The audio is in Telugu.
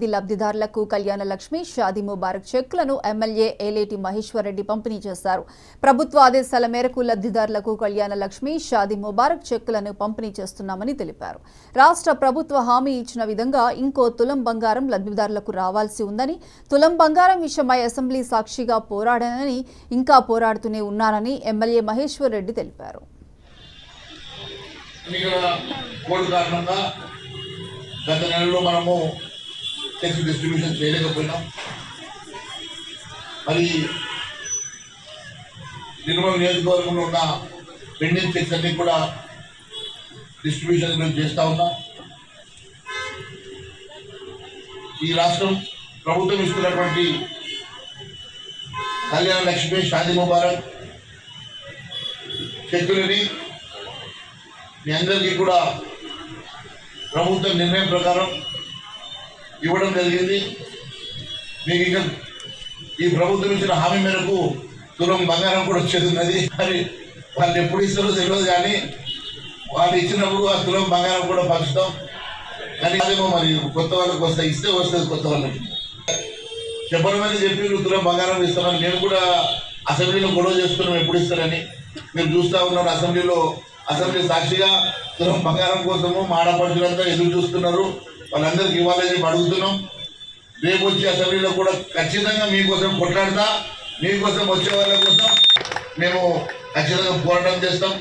లబ్ధిదారులకు కళ్యాణ లక్ష్మి షాదీ ముబారక్ చెక్కులను ఎమ్మెల్యే ఏలేటి మహేశ్వర్ రెడ్డి పంపిణీ చేశారు. ప్రభుత్వ ఆదేశాల మేరకు లబ్ధిదారులకు కళ్యాణ లక్ష్మి షాదీ ముబారక్ చెక్కులను పంపిణీ చేస్తున్నామని తెలిపారు. రాష్ట్ర ప్రభుత్వ హామీ ఇచ్చిన విధంగా ఇంకో తులం బంగారం లబ్ధిదారులకు రావాల్సి ఉందని, తులం బంగారం విషయమై అసెంబ్లీ సాక్షిగా పోరాడానని, ఇంకా పోరాడుతూనే ఉన్నానని ఎమ్మెల్యే మహేశ్వర్ రెడ్డి తెలిపారు. గత నెలలో మనము చెక్ డిస్ట్రిబ్యూషన్ చేయలేకపోయినాం. మరి నిర్మల్ నియోజకవర్గంలో ఉన్న పెండింగ్ చెక్స్ అన్ని కూడా డిస్ట్రిబ్యూషన్ చేస్తూ ఉన్నాం. ఈ రాష్ట్రం ప్రభుత్వం ఇస్తున్నటువంటి కళ్యాణ లక్ష్మి షాదీ ముబారక్ చెక్కులని మీ అందరికీ కూడా ప్రభుత్వ నిర్ణయం ప్రకారం ఇవ్వడం జరిగింది. మీకు ఇంకా ఈ ప్రభుత్వం ఇచ్చిన హామీ మేరకు తులం బంగారం కూడా వచ్చేది ఉన్నది. మరి వాళ్ళు ఎప్పుడు ఇస్తారో తెలియదు, కానీ వాళ్ళు ఇచ్చినప్పుడు ఆ తులం బంగారం కూడా పంచుతాం. కానీ అదేమో మరి కొత్త వాళ్ళకి వస్తాయి, ఇస్తే వస్తుంది కొత్త వాళ్ళకి. చెప్పడం అని చెప్పి తులం బంగారం ఇస్తామని నేను కూడా అసెంబ్లీలో గొడవ చేస్తున్నాం ఎప్పుడు ఇస్తారని. మీరు చూస్తూ ఉన్నారు, అసెంబ్లీ సాక్షిగా తులం బంగారం కోసము ఆడపడుచులంతా ఎదురు చూస్తున్నారు. వాళ్ళందరికీ ఇవ్వాలని చెప్పి అడుగుతున్నాం. రేపు వచ్చే అసెంబ్లీలో కూడా ఖచ్చితంగా మీకోసం కొట్లాడతా, మీకోసం వచ్చే వాళ్ళ కోసం మేము ఖచ్చితంగా పోరాటం చేస్తాం.